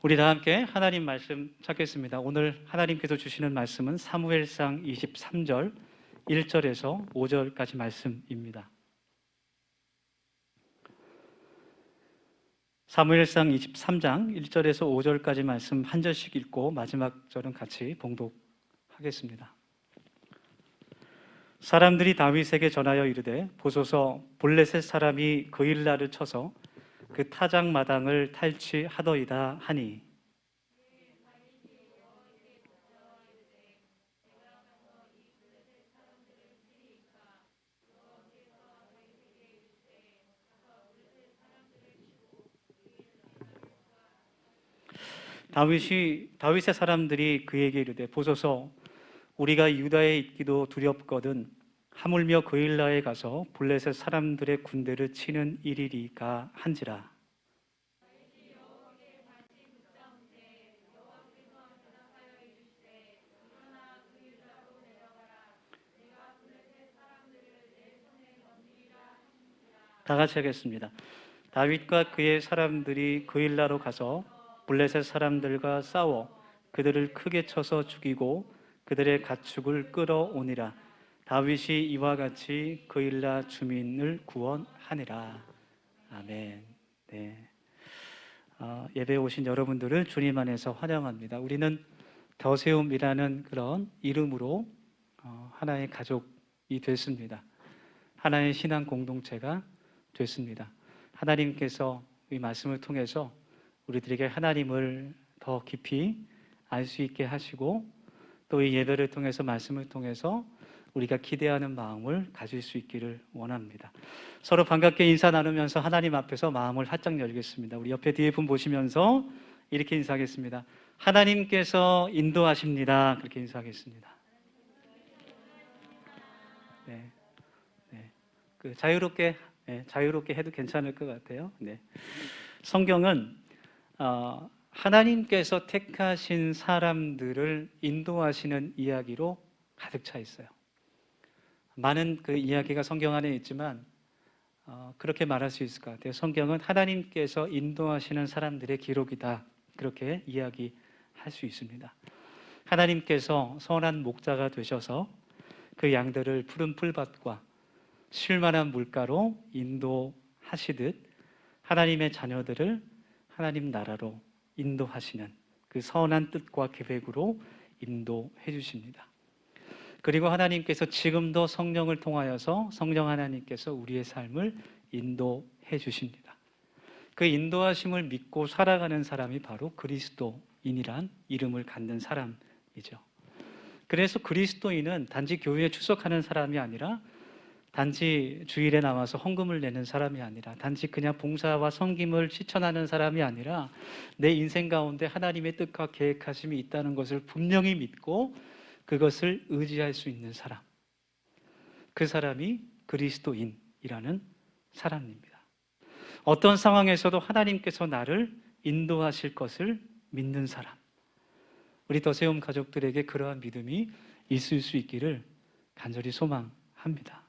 우리 다 함께 하나님 말씀 찾겠습니다. 오늘 하나님께서 주시는 말씀은 사무엘상 23절 1절에서 5절까지 말씀입니다. 사무엘상 23장 1절에서 5절까지 말씀 한 절씩 읽고 마지막 절은 같이 봉독하겠습니다. 사람들이 다윗에게 전하여 이르되 보소서 블레셋 사람이 그일라를 쳐서 그 타작 마당을 탈취하더이다 하니 다윗의 사람들이 그에게 이르되 보소서 우리가 유다에 있기도 두렵거든 하물며 그일라에 가서 블레셋 사람들의 군대를 치는 일이리까 한지라. 다 같이 하겠습니다. 다윗과 그의 사람들이 그일라로 가서 블레셋 사람들과 싸워 그들을 크게 쳐서 죽이고 그들의 가축을 끌어오니라. 다윗이 이와 같이 그일라 주민을 구원하니라. 아멘. 네. 예배에 오신 여러분들을 주님 안에서 환영합니다. 우리는 더세움이라는 그런 이름으로 하나의 가족이 됐습니다. 하나의 신앙 공동체가 됐습니다. 하나님께서 이 말씀을 통해서 우리들에게 하나님을 더 깊이 알 수 있게 하시고 또 이 예배를 통해서 말씀을 통해서 우리가 기대하는 마음을 가질 수 있기를 원합니다. 서로 반갑게 인사 나누면서 하나님 앞에서 마음을 활짝 열겠습니다. 우리 옆에 뒤에 분 보시면서 이렇게 인사하겠습니다. 하나님께서 인도하십니다. 그렇게 인사하겠습니다. 네, 네. 자유롭게 해도 괜찮을 것 같아요. 네. 성경은 하나님께서 택하신 사람들을 인도하시는 이야기로 가득 차 있어요. 많은 그 이야기가 성경 안에 있지만 그렇게 말할 수 있을 것 같아요. 성경은 하나님께서 인도하시는 사람들의 기록이다. 그렇게 이야기할 수 있습니다. 하나님께서 선한 목자가 되셔서 그 양들을 푸른 풀밭과 쉴만한 물가로 인도하시듯 하나님의 자녀들을 하나님 나라로 인도하시는 그 선한 뜻과 계획으로 인도해 주십니다. 그리고 하나님께서 지금도 성령을 통하여서 성령 하나님께서 우리의 삶을 인도해 주십니다. 그 인도하심을 믿고 살아가는 사람이 바로 그리스도인이란 이름을 갖는 사람이죠. 그래서 그리스도인은 단지 교회에 출석하는 사람이 아니라 단지 주일에 나와서 헌금을 내는 사람이 아니라 단지 그냥 봉사와 섬김을 실천하는 사람이 아니라 내 인생 가운데 하나님의 뜻과 계획하심이 있다는 것을 분명히 믿고 그것을 의지할 수 있는 사람, 그 사람이 그리스도인이라는 사람입니다. 어떤 상황에서도 하나님께서 나를 인도하실 것을 믿는 사람, 우리 더세움 가족들에게 그러한 믿음이 있을 수 있기를 간절히 소망합니다.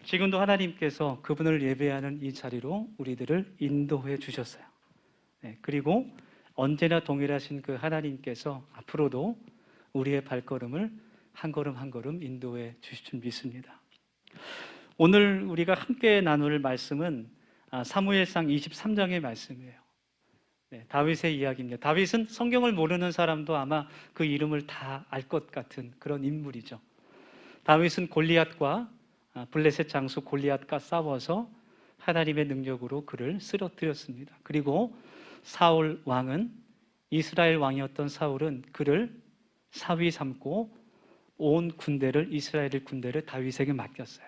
지금도 하나님께서 그분을 예배하는 이 자리로 우리들을 인도해 주셨어요. 네, 그리고 언제나 동일하신 그 하나님께서 앞으로도 우리의 발걸음을 한 걸음 한 걸음 인도해 주실 줄 믿습니다. 오늘 우리가 함께 나눌 말씀은 사무엘상 23장의 말씀이에요. 네, 다윗의 이야기입니다. 다윗은 성경을 모르는 사람도 아마 그 이름을 다 알 것 같은 그런 인물이죠. 다윗은 골리앗과 블레셋 장수 골리앗과 싸워서 하나님의 능력으로 그를 쓰러뜨렸습니다. 그리고 사울 왕은 이스라엘 왕이었던 사울은 그를 사위 삼고 온 군대를 이스라엘의 군대를 다윗에게 맡겼어요.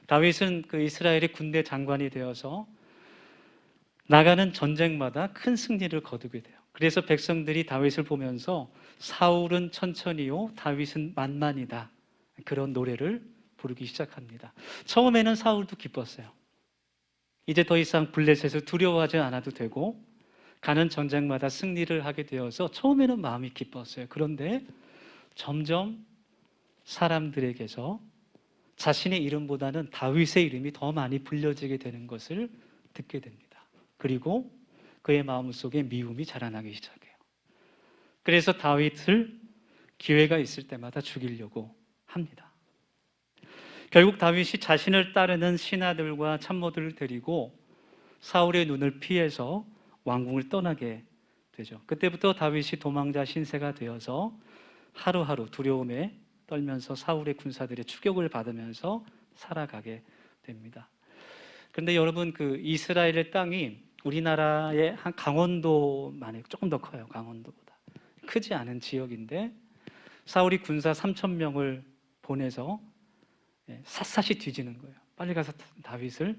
다윗은 그 이스라엘의 군대 장관이 되어서 나가는 전쟁마다 큰 승리를 거두게 돼요. 그래서 백성들이 다윗을 보면서 사울은 천천히요 다윗은 만만이다. 그런 노래를 부르기 시작합니다. 처음에는 사울도 기뻤어요. 이제 더 이상 블레셋을 두려워하지 않아도 되고 가는 전쟁마다 승리를 하게 되어서 처음에는 마음이 기뻤어요. 그런데 점점 사람들에게서 자신의 이름보다는 다윗의 이름이 더 많이 불려지게 되는 것을 듣게 됩니다. 그리고 그의 마음속에 미움이 자라나기 시작해요. 그래서 다윗을 기회가 있을 때마다 죽이려고 합니다. 결국 다윗이 자신을 따르는 신하들과 참모들을 데리고 사울의 눈을 피해서 왕궁을 떠나게 되죠. 그때부터 다윗이 도망자 신세가 되어서 하루하루 두려움에 떨면서 사울의 군사들의 추격을 받으면서 살아가게 됩니다. 그런데 여러분, 그 이스라엘의 땅이 우리나라의 한 강원도만 해도 조금 더 커요. 강원도보다 크지 않은 지역인데 사울이 군사 3,000명을 보내서 샅샅이 뒤지는 거예요. 빨리 가서 다윗을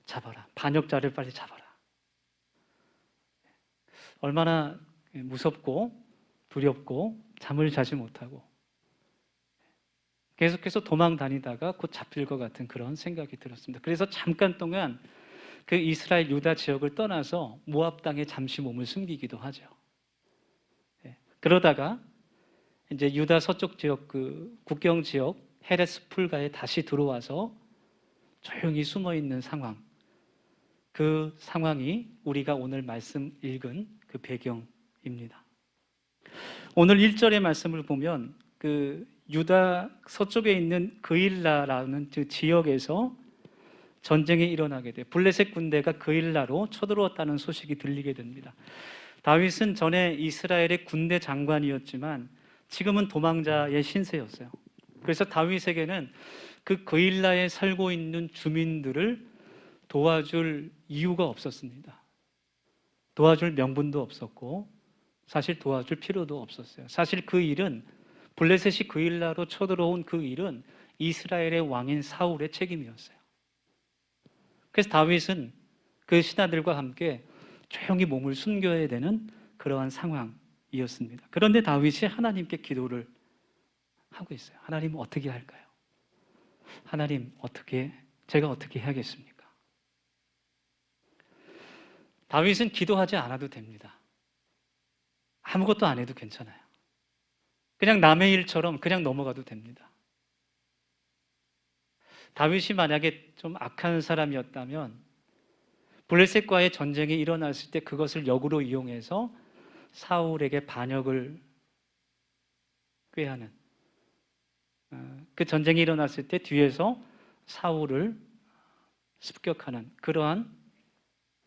잡아라. 반역자를 빨리 잡아라. 얼마나 무섭고 두렵고 잠을 자지 못하고 계속해서 도망 다니다가 곧 잡힐 것 같은 그런 생각이 들었습니다. 그래서 잠깐 동안 그 이스라엘 유다 지역을 떠나서 모압 땅에 잠시 몸을 숨기기도 하죠. 그러다가 이제 유다 서쪽 지역 그 국경 지역 헤레스 풀가에 다시 들어와서 조용히 숨어 있는 상황. 그 상황이 우리가 오늘 말씀 읽은 그 배경입니다. 오늘 1절의 말씀을 보면 그 유다 서쪽에 있는 그일라라는 그 지역에서 전쟁이 일어나게 돼 블레셋 군대가 그일라로 쳐들어왔다는 소식이 들리게 됩니다. 다윗은 전에 이스라엘의 군대 장관이었지만 지금은 도망자의 신세였어요. 그래서 다윗에게는 그 그일라에 살고 있는 주민들을 도와줄 이유가 없었습니다. 도와줄 명분도 없었고 사실 도와줄 필요도 없었어요. 사실 그 일은 블레셋이 그일라로 쳐들어온 그 일은 이스라엘의 왕인 사울의 책임이었어요. 그래서 다윗은 그 신하들과 함께 조용히 몸을 숨겨야 되는 그러한 상황이었습니다. 그런데 다윗이 하나님께 기도를 하고 있어요. 하나님 어떻게 할까요? 하나님 제가 어떻게 해야겠습니까? 다윗은 기도하지 않아도 됩니다. 아무것도 안 해도 괜찮아요. 그냥 남의 일처럼 그냥 넘어가도 됩니다. 다윗이 만약에 좀 악한 사람이었다면 블레셋과의 전쟁이 일어났을 때 그것을 역으로 이용해서 사울에게 반역을 꾀하는 그 전쟁이 일어났을 때 뒤에서 사울을 습격하는 그러한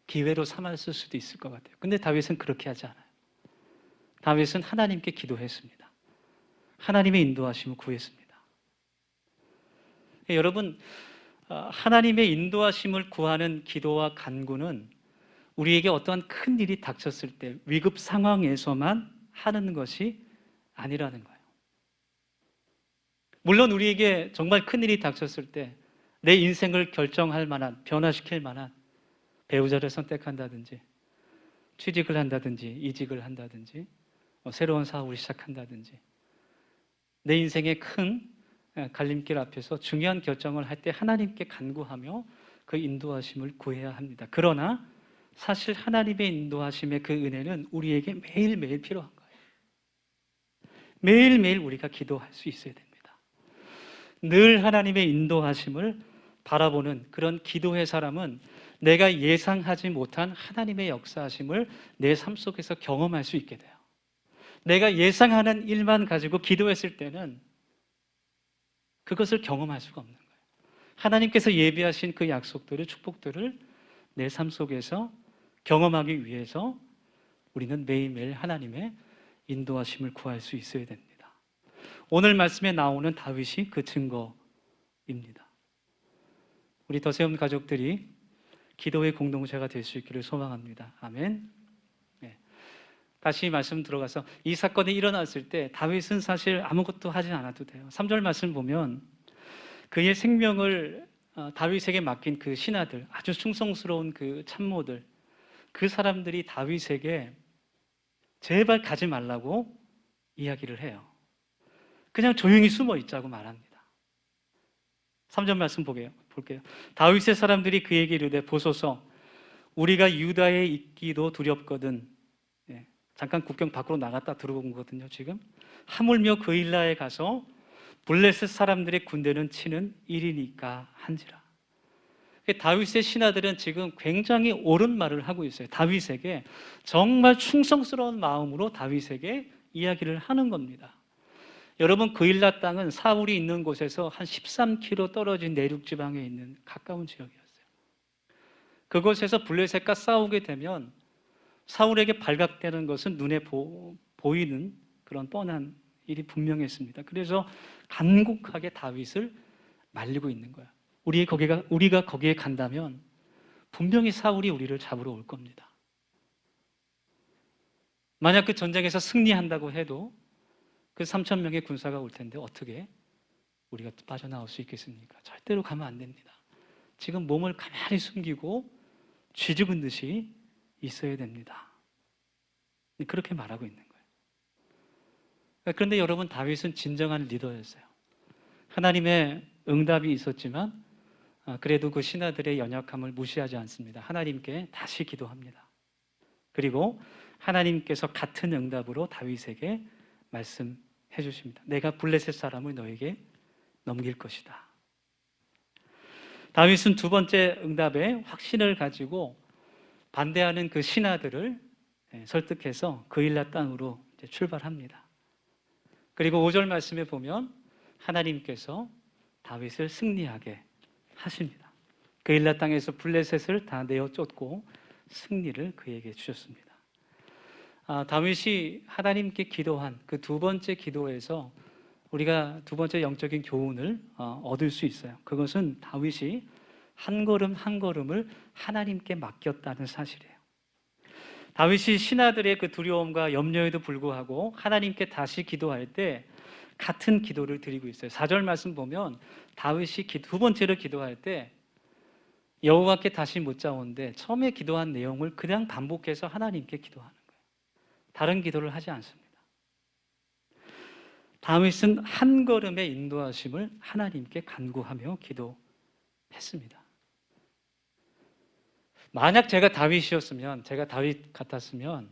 기회로 삼았을 수도 있을 것 같아요. 근데 다윗은 그렇게 하지 않아요. 다윗은 하나님께 기도했습니다. 하나님의 인도하심을 구했습니다. 여러분, 하나님의 인도하심을 구하는 기도와 간구는 우리에게 어떠한 큰 일이 닥쳤을 때 위급 상황에서만 하는 것이 아니라는 거예요. 물론 우리에게 정말 큰 일이 닥쳤을 때 내 인생을 결정할 만한, 변화시킬 만한 배우자를 선택한다든지 취직을 한다든지 이직을 한다든지 새로운 사업을 시작한다든지 내 인생의 큰 갈림길 앞에서 중요한 결정을 할 때 하나님께 간구하며 그 인도하심을 구해야 합니다. 그러나 사실 하나님의 인도하심의 그 은혜는 우리에게 매일매일 필요한 거예요. 매일매일 우리가 기도할 수 있어야 됩니다. 늘 하나님의 인도하심을 바라보는 그런 기도의 사람은 내가 예상하지 못한 하나님의 역사하심을 내 삶 속에서 경험할 수 있게 돼요. 내가 예상하는 일만 가지고 기도했을 때는 그것을 경험할 수가 없는 거예요. 하나님께서 예비하신 그 약속들을, 축복들을 내 삶 속에서 경험하기 위해서 우리는 매일매일 하나님의 인도하심을 구할 수 있어야 됩니다. 오늘 말씀에 나오는 다윗이 그 증거입니다. 우리 더세움 가족들이 기도의 공동체가 될 수 있기를 소망합니다. 아멘. 네. 다시 말씀 들어가서 이 사건이 일어났을 때 다윗은 사실 아무것도 하지 않아도 돼요. 3절 말씀 보면 그의 생명을 다윗에게 맡긴 그 신하들, 아주 충성스러운 그 참모들, 그 사람들이 다윗에게 제발 가지 말라고 이야기를 해요. 그냥 조용히 숨어 있자고 말합니다. 3절 말씀 볼게요. 다윗의 사람들이 그에게 이르되 보소서 우리가 유다에 있기도 두렵거든. 잠깐 국경 밖으로 나갔다 들어온 거거든요. 지금 하물며 그일라에 가서 블레셋 사람들의 군대는 치는 일이니까 한지라. 다윗의 신하들은 지금 굉장히 옳은 말을 하고 있어요. 다윗에게 정말 충성스러운 마음으로 다윗에게 이야기를 하는 겁니다. 여러분, 그일라 땅은 사울이 있는 곳에서 한 13km 떨어진 내륙 지방에 있는 가까운 지역이었어요. 그곳에서 블레셋과 싸우게 되면 사울에게 발각되는 것은 눈에 보이는 그런 뻔한 일이 분명했습니다. 그래서 간곡하게 다윗을 말리고 있는 거야. 우리가 거기에 간다면 분명히 사울이 우리를 잡으러 올 겁니다. 만약 그 전쟁에서 승리한다고 해도 그 3,000명의 군사가 올 텐데 어떻게 우리가 빠져나올 수 있겠습니까? 절대로 가면 안 됩니다. 지금 몸을 가만히 숨기고 쥐죽은 듯이 있어야 됩니다. 그렇게 말하고 있는 거예요. 그런데 여러분, 다윗은 진정한 리더였어요. 하나님의 응답이 있었지만 그래도 그 신하들의 연약함을 무시하지 않습니다. 하나님께 다시 기도합니다. 그리고 하나님께서 같은 응답으로 다윗에게 말씀해 주십니다. 내가 블레셋 사람을 너에게 넘길 것이다. 다윗은 두 번째 응답에 확신을 가지고 반대하는 그 신하들을 설득해서 그일라 땅으로 출발합니다. 그리고 5절 말씀에 보면 하나님께서 다윗을 승리하게 하십니다. 그일라 땅에서 블레셋을 다 내어 쫓고 승리를 그에게 주셨습니다. 다윗이 하나님께 기도한 그 두 번째 기도에서 우리가 두 번째 영적인 교훈을 얻을 수 있어요. 그것은 다윗이 한 걸음 한 걸음을 하나님께 맡겼다는 사실이에요. 다윗이 신하들의 그 두려움과 염려에도 불구하고 하나님께 다시 기도할 때 같은 기도를 드리고 있어요. 4절 말씀 보면 다윗이 두 번째로 기도할 때 여호와께 다시 묻자오는데 처음에 기도한 내용을 그냥 반복해서 하나님께 기도하는 거예요. 다른 기도를 하지 않습니다. 다윗은 한 걸음의 인도하심을 하나님께 간구하며 기도했습니다. 만약 제가 다윗이었으면, 제가 다윗 같았으면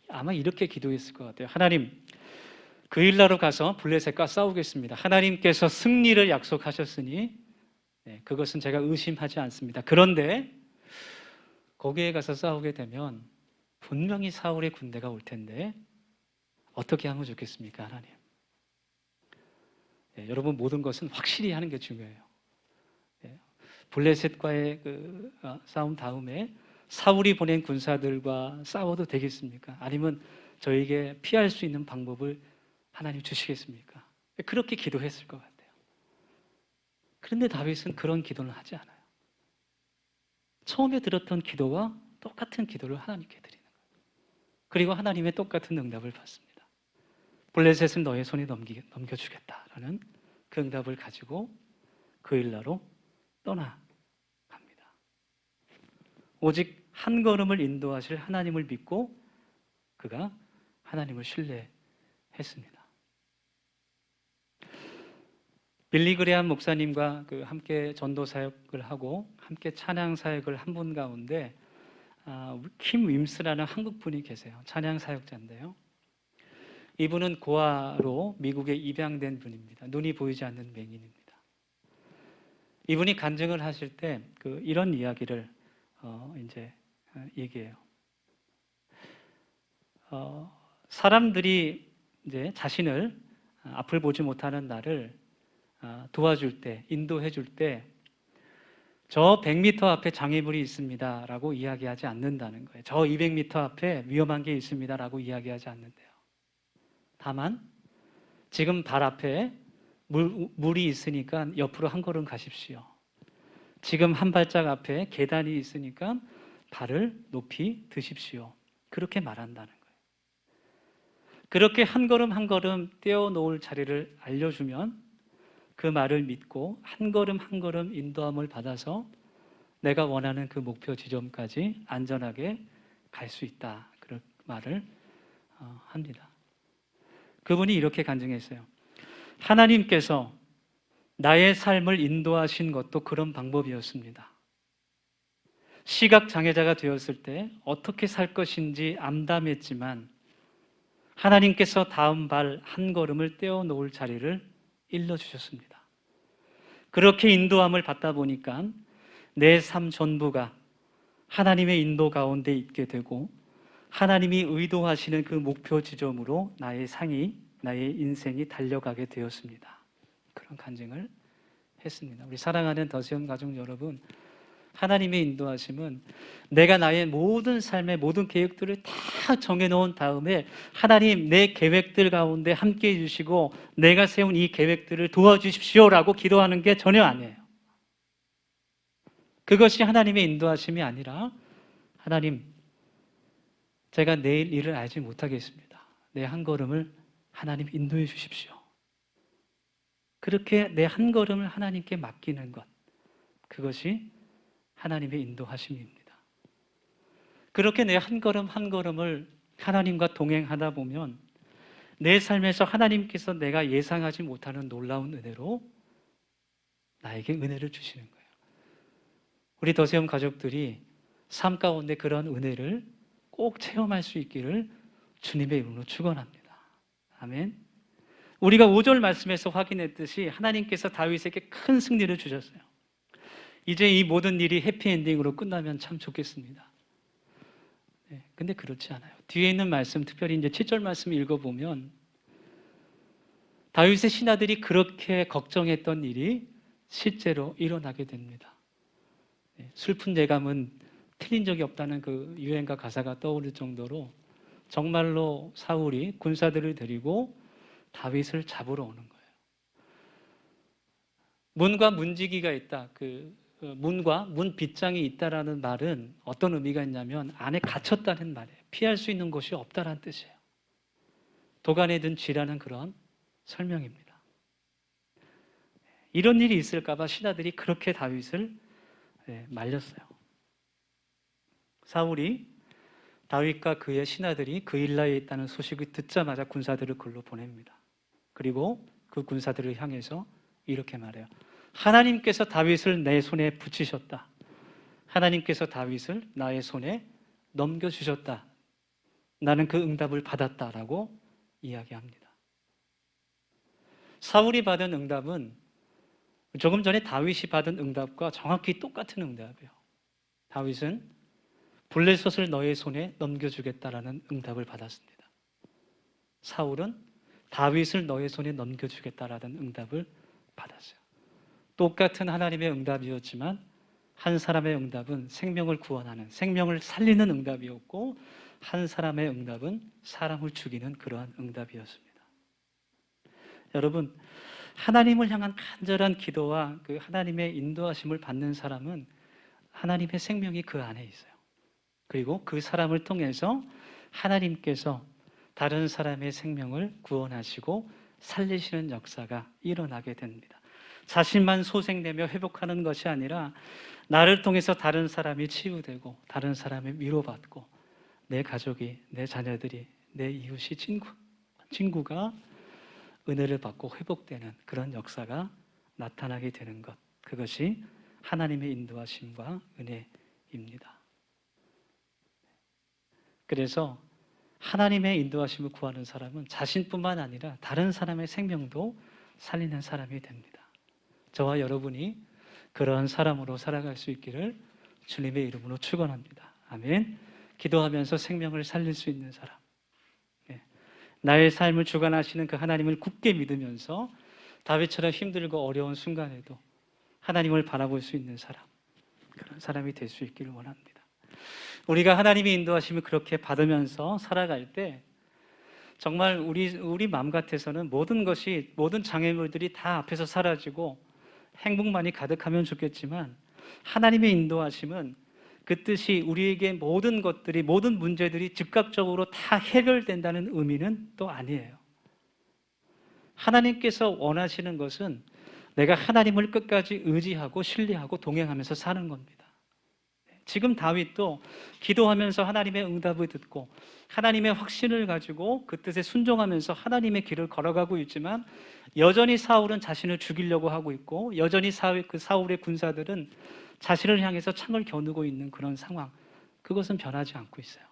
아마 이렇게 기도했을 것 같아요. 하나님, 그일라로 가서 블레셋과 싸우겠습니다. 하나님께서 승리를 약속하셨으니 그것은 제가 의심하지 않습니다. 그런데 거기에 가서 싸우게 되면 분명히 사울의 군대가 올 텐데 어떻게 하면 좋겠습니까, 하나님? 여러분, 모든 것은 확실히 하는 게 중요해요. 블레셋과의 싸움 다음에 사울이 보낸 군사들과 싸워도 되겠습니까? 아니면 저에게 피할 수 있는 방법을 하나님 주시겠습니까? 그렇게 기도했을 것 같아요. 그런데 다윗은 그런 기도를 하지 않아요. 처음에 들었던 기도와 똑같은 기도를 하나님께 드리는 거예요. 그리고 하나님의 똑같은 응답을 받습니다. 블레셋은 너의 손에 넘겨주겠다라는 그 응답을 가지고 그일라로 떠나갑니다. 오직 한 걸음을 인도하실 하나님을 믿고 그가 하나님을 신뢰했습니다. 빌리 그레함 목사님과 함께 전도 사역을 하고 함께 찬양 사역을 한 분 가운데 킴 윈스라는 한국 분이 계세요. 찬양 사역자인데요. 이분은 고아로 미국에 입양된 분입니다. 눈이 보이지 않는 맹인입니다. 이분이 간증을 하실 때 이런 이야기를 얘기해요. 사람들이 이제 자신을 앞을 보지 못하는 나를 도와줄 때, 인도해 줄 때 저 100m 앞에 장애물이 있습니다 라고 이야기하지 않는다는 거예요. 저 200m 앞에 위험한 게 있습니다 라고 이야기하지 않는데요. 다만 지금 발 앞에 물이 있으니까 옆으로 한 걸음 가십시오. 지금 한 발짝 앞에 계단이 있으니까 발을 높이 드십시오. 그렇게 말한다는 거예요. 그렇게 한 걸음 한 걸음 떼어놓을 자리를 알려주면 그 말을 믿고 한 걸음 한 걸음 인도함을 받아서 내가 원하는 그 목표 지점까지 안전하게 갈 수 있다. 그런 말을 합니다. 그분이 이렇게 간증했어요. 하나님께서 나의 삶을 인도하신 것도 그런 방법이었습니다. 시각장애자가 되었을 때 어떻게 살 것인지 암담했지만 하나님께서 다음 발 한 걸음을 떼어놓을 자리를 일러주셨습니다. 그렇게 인도함을 받다 보니까 내 삶 전부가 하나님의 인도 가운데 있게 되고 하나님이 의도하시는 그 목표 지점으로 나의 인생이 달려가게 되었습니다. 그런 간증을 했습니다. 우리 사랑하는 더시험 가족 여러분, 하나님의 인도하심은 내가 나의 모든 삶의 모든 계획들을 다 정해놓은 다음에 하나님 내 계획들 가운데 함께 해주시고 내가 세운 이 계획들을 도와주십시오라고 기도하는 게 전혀 아니에요. 그것이 하나님의 인도하심이 아니라 하나님, 제가 내일 일을 알지 못하겠습니다. 내 한 걸음을 하나님 인도해 주십시오. 그렇게 내 한 걸음을 하나님께 맡기는 것, 그것이 하나님의 인도하심입니다. 그렇게 내 한 걸음 한 걸음을 하나님과 동행하다 보면 내 삶에서 하나님께서 내가 예상하지 못하는 놀라운 은혜로 나에게 은혜를 주시는 거예요. 우리 더세움 가족들이 삶 가운데 그런 은혜를 꼭 체험할 수 있기를 주님의 이름으로 축원합니다. 아멘. 우리가 5절 말씀에서 확인했듯이 하나님께서 다윗에게 큰 승리를 주셨어요. 이제 이 모든 일이 해피엔딩으로 끝나면 참 좋겠습니다. 네, 근데 그렇지 않아요. 뒤에 있는 말씀, 특별히 이제 7절 말씀 읽어보면 다윗의 신하들이 그렇게 걱정했던 일이 실제로 일어나게 됩니다. 네, 슬픈 예감은 틀린 적이 없다는 그 유행가 가사가 떠오를 정도로 정말로 사울이 군사들을 데리고 다윗을 잡으러 오는 거예요. 문과 문지기가 있다. 문과 문 빗장이 있다라는 말은 어떤 의미가 있냐면 안에 갇혔다는 말이에요. 피할 수 있는 곳이 없다라는 뜻이에요. 도간에 든 쥐라는 그런 설명입니다. 이런 일이 있을까봐 신하들이 그렇게 다윗을 말렸어요. 사울이 다윗과 그의 신하들이 그일라에 있다는 소식을 듣자마자 군사들을 글로 보냅니다. 그리고 그 군사들을 향해서 이렇게 말해요. 하나님께서 다윗을 내 손에 붙이셨다. 하나님께서 다윗을 나의 손에 넘겨주셨다. 나는 그 응답을 받았다라고 이야기합니다. 사울이 받은 응답은 조금 전에 다윗이 받은 응답과 정확히 똑같은 응답이에요. 다윗은 블레셋을 너의 손에 넘겨주겠다라는 응답을 받았습니다. 사울은 다윗을 너의 손에 넘겨주겠다라는 응답을 받았어요. 똑같은 하나님의 응답이었지만 한 사람의 응답은 생명을 구원하는, 생명을 살리는 응답이었고 한 사람의 응답은 사람을 죽이는 그러한 응답이었습니다. 여러분, 하나님을 향한 간절한 기도와 그 하나님의 인도하심을 받는 사람은 하나님의 생명이 그 안에 있어요. 그리고 그 사람을 통해서 하나님께서 다른 사람의 생명을 구원하시고 살리시는 역사가 일어나게 됩니다. 자신만 소생되며 회복하는 것이 아니라 나를 통해서 다른 사람이 치유되고 다른 사람이 위로받고 내 가족이, 내 자녀들이, 내 이웃이 친구가 은혜를 받고 회복되는 그런 역사가 나타나게 되는 것, 그것이 하나님의 인도하심과 은혜입니다. 그래서 하나님의 인도하심을 구하는 사람은 자신뿐만 아니라 다른 사람의 생명도 살리는 사람이 됩니다. 저와 여러분이 그러한 사람으로 살아갈 수 있기를 주님의 이름으로 축원합니다. 아멘. 기도하면서 생명을 살릴 수 있는 사람, 나의 삶을 주관하시는 그 하나님을 굳게 믿으면서 다윗처럼 힘들고 어려운 순간에도 하나님을 바라볼 수 있는 사람, 그런 사람이 될 수 있기를 원합니다. 우리가 하나님의 인도하심을 그렇게 받으면서 살아갈 때 정말 우리 마음 같아서는 모든 장애물들이 다 앞에서 사라지고 행복만이 가득하면 좋겠지만 하나님의 인도하심은 그 뜻이 우리에게 모든 것들이, 모든 문제들이 즉각적으로 다 해결된다는 의미는 또 아니에요. 하나님께서 원하시는 것은 내가 하나님을 끝까지 의지하고 신뢰하고 동행하면서 사는 겁니다. 지금 다윗도 기도하면서 하나님의 응답을 듣고 하나님의 확신을 가지고 그 뜻에 순종하면서 하나님의 길을 걸어가고 있지만 여전히 사울은 자신을 죽이려고 하고 있고 여전히 사울의 군사들은 자신을 향해서 창을 겨누고 있는 그런 상황, 그것은 변하지 않고 있어요.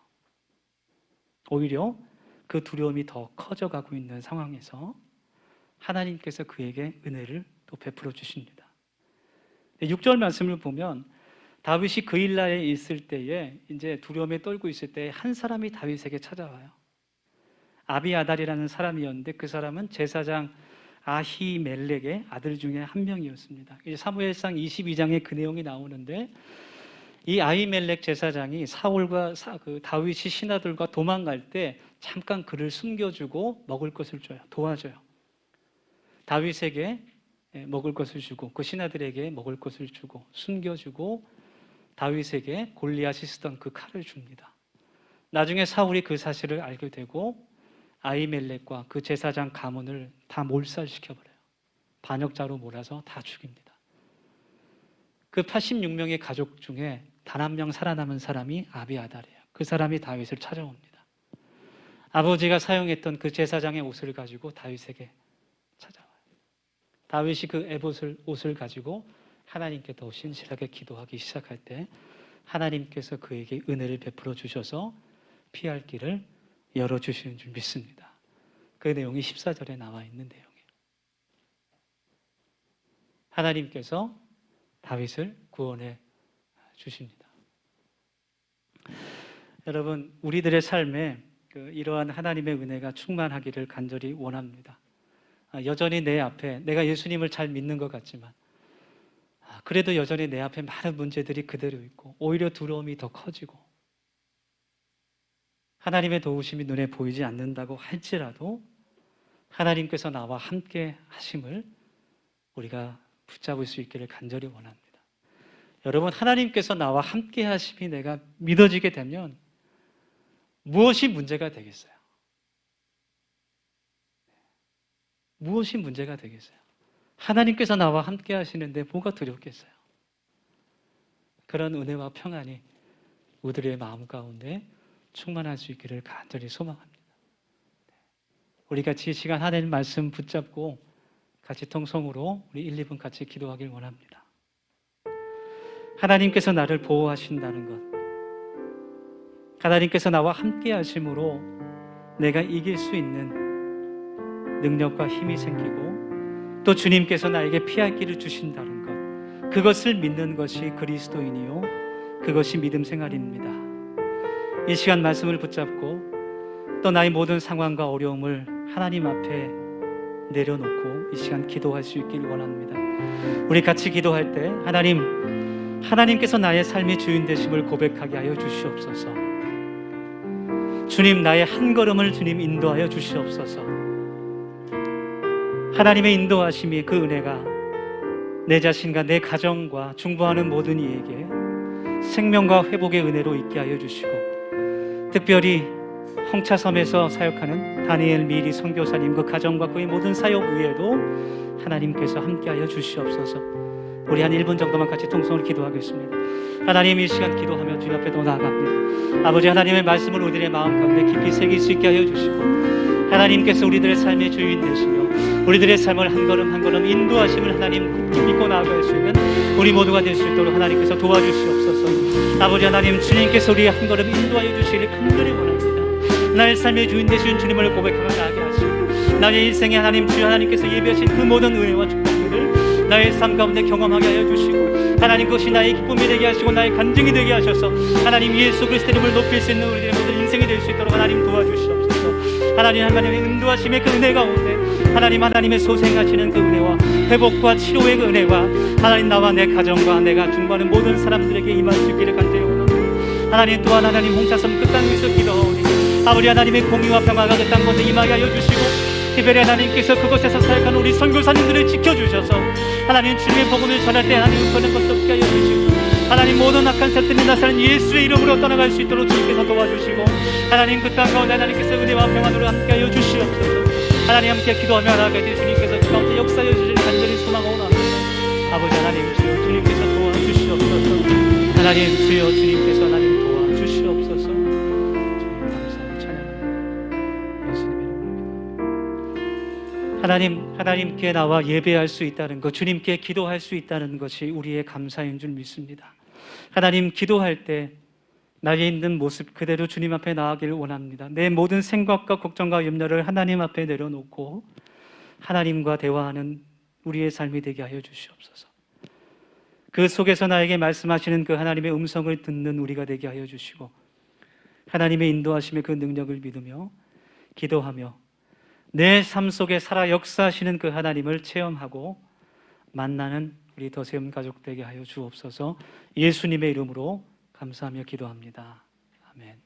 오히려 그 두려움이 더 커져가고 있는 상황에서 하나님께서 그에게 은혜를 또 베풀어 주십니다. 6절 말씀을 보면 다윗이 그일라에 있을 때에 이제 두려움에 떨고 있을 때 한 사람이 다윗에게 찾아와요. 아비아달이라는 사람이었는데 그 사람은 제사장 아히멜렉의 아들 중에 한 명이었습니다. 이제 사무엘상 22장에 그 내용이 나오는데 이 아히멜렉 제사장이 사울과 그 다윗이 신하들과 도망갈 때 잠깐 그를 숨겨주고 먹을 것을 줘요. 도와줘요. 다윗에게 먹을 것을 주고 그 신하들에게 먹을 것을 주고 숨겨주고 다윗에게 골리앗이 쓰던 그 칼을 줍니다. 나중에 사울이 그 사실을 알게 되고 아히멜렉과 그 제사장 가문을 다 몰살시켜버려요. 반역자로 몰아서 다 죽입니다. 그 86명의 가족 중에 단 한 명 살아남은 사람이 아비아달이에요. 그 사람이 다윗을 찾아옵니다. 아버지가 사용했던 그 제사장의 옷을 가지고 다윗에게 찾아와요. 다윗이 그 옷을 가지고 하나님께 더 신실하게 기도하기 시작할 때 하나님께서 그에게 은혜를 베풀어 주셔서 피할 길을 열어주시는 줄 믿습니다. 그 내용이 14절에 나와 있는 내용이에요. 하나님께서 다윗을 구원해 주십니다. 여러분, 우리들의 삶에 이러한 하나님의 은혜가 충만하기를 간절히 원합니다. 여전히 내 앞에 내가 예수님을 잘 믿는 것 같지만 그래도 여전히 내 앞에 많은 문제들이 그대로 있고 오히려 두려움이 더 커지고 하나님의 도우심이 눈에 보이지 않는다고 할지라도 하나님께서 나와 함께 하심을 우리가 붙잡을 수 있기를 간절히 원합니다. 여러분, 하나님께서 나와 함께 하심이 내가 믿어지게 되면 무엇이 문제가 되겠어요? 무엇이 문제가 되겠어요? 하나님께서 나와 함께 하시는데 뭐가 두렵겠어요? 그런 은혜와 평안이 우리들의 마음 가운데 충만할 수 있기를 간절히 소망합니다. 우리 같이 이 시간 하나님 말씀 붙잡고 같이 통성으로 우리 1, 2분 같이 기도하길 원합니다. 하나님께서 나를 보호하신다는 것, 하나님께서 나와 함께 하심으로 내가 이길 수 있는 능력과 힘이 생기고 또 주님께서 나에게 피할 길을 주신다는 것, 그것을 믿는 것이 그리스도인이요 그것이 믿음 생활입니다. 이 시간 말씀을 붙잡고 또 나의 모든 상황과 어려움을 하나님 앞에 내려놓고 이 시간 기도할 수 있길 원합니다. 우리 같이 기도할 때 하나님께서 나의 삶의 주인 되심을 고백하게 하여 주시옵소서. 주님, 나의 한 걸음을 주님 인도하여 주시옵소서. 하나님의 인도하심이 그 은혜가 내 자신과 내 가정과 중보하는 모든 이에게 생명과 회복의 은혜로 있게 하여 주시고 특별히 홍차섬에서 사역하는 다니엘 미리 선교사님 그 가정과 그의 모든 사역 위에도 하나님께서 함께하여 주시옵소서. 우리 한 1분 정도만 같이 통성으로 기도하겠습니다. 하나님, 이 시간 기도하며 주님 앞에 나아갑니다. 아버지, 하나님의 말씀을 우리들의 마음 가운데 깊이 새길 수 있게 하여 주시고 하나님께서 우리들의 삶의 주인 되시며 우리들의 삶을 한 걸음 한 걸음 인도하심을 하나님 굳게 믿고 나아갈 수 있는 우리 모두가 될 수 있도록 하나님께서 도와주시옵소서. 아버지 하나님, 주님께서 우리의 한 걸음 인도하여 주시기를 간절히 원합니다. 나의 삶의 주인 되신 주님을 고백하며 나아가게 하시고 나의 일생에 하나님 주여 하나님께서 예비하신 그 모든 은혜와 축복들을 나의 삶 가운데 경험하게 하여 주시고 하나님, 그것이 나의 기쁨이 되게 하시고 나의 간증이 되게 하셔서 하나님 예수 그리스도의 이름을 높일 수 있는 우리들의 모든 인생이 될 수 있도록 하나님 도와주시옵소서. 하나님의 인도하심의 그 은혜 가운데 하나님의 소생하시는 그 은혜와 회복과 치료의 그 은혜와 하나님 나와 내 가정과 내가 중보하는 모든 사람들에게 임할 수 있기를 간절히 원합니다. 하나님, 또한 하나님 홍차섬 그 땅 위에서 기도하오니 아버지 하나님의 공의와 평화가 그 땅 가운데 임하게 하여 주시고 특별히 하나님께서 그곳에서 사역하는 우리 선교사님들을 지켜주셔서 하나님 주님의 복음을 전할 때 하나님 그런 것도 없게 하여 주시고 하나님 모든 악한 세력들이 나서는 예수의 이름으로 떠나갈 수 있도록 주님께서 도와주시고 하나님 그 땅 가운데 하나님께서 은혜와 평안으로 함께하여 주시옵소서. 하나님 함께 기도하며 나아가게 주님께서 그 가운데 역사하여 주실 간절히 소망하오나이다. 아버지 하나님 주여 주님께서 도와주시옵소서. 하나님 주여 주님께서 하나님 도와주시옵소서. 주님 감사하고 찬양합니다. 예수님의 이름으로 하나님께 나와 예배할 수 있다는 것, 주님께 기도할 수 있다는 것이 우리의 감사인 줄 믿습니다. 하나님, 기도할 때 나에 있는 모습 그대로 주님 앞에 나아가기를 원합니다. 내 모든 생각과 걱정과 염려를 하나님 앞에 내려놓고 하나님과 대화하는 우리의 삶이 되게 하여 주시옵소서. 그 속에서 나에게 말씀하시는 그 하나님의 음성을 듣는 우리가 되게 하여 주시고, 하나님의 인도하심의 그 능력을 믿으며 기도하며 내 삶 속에 살아 역사하시는 그 하나님을 체험하고 만나는 우리 더세움 가족 되게 하여 주옵소서. 예수님의 이름으로 감사하며 기도합니다. 아멘.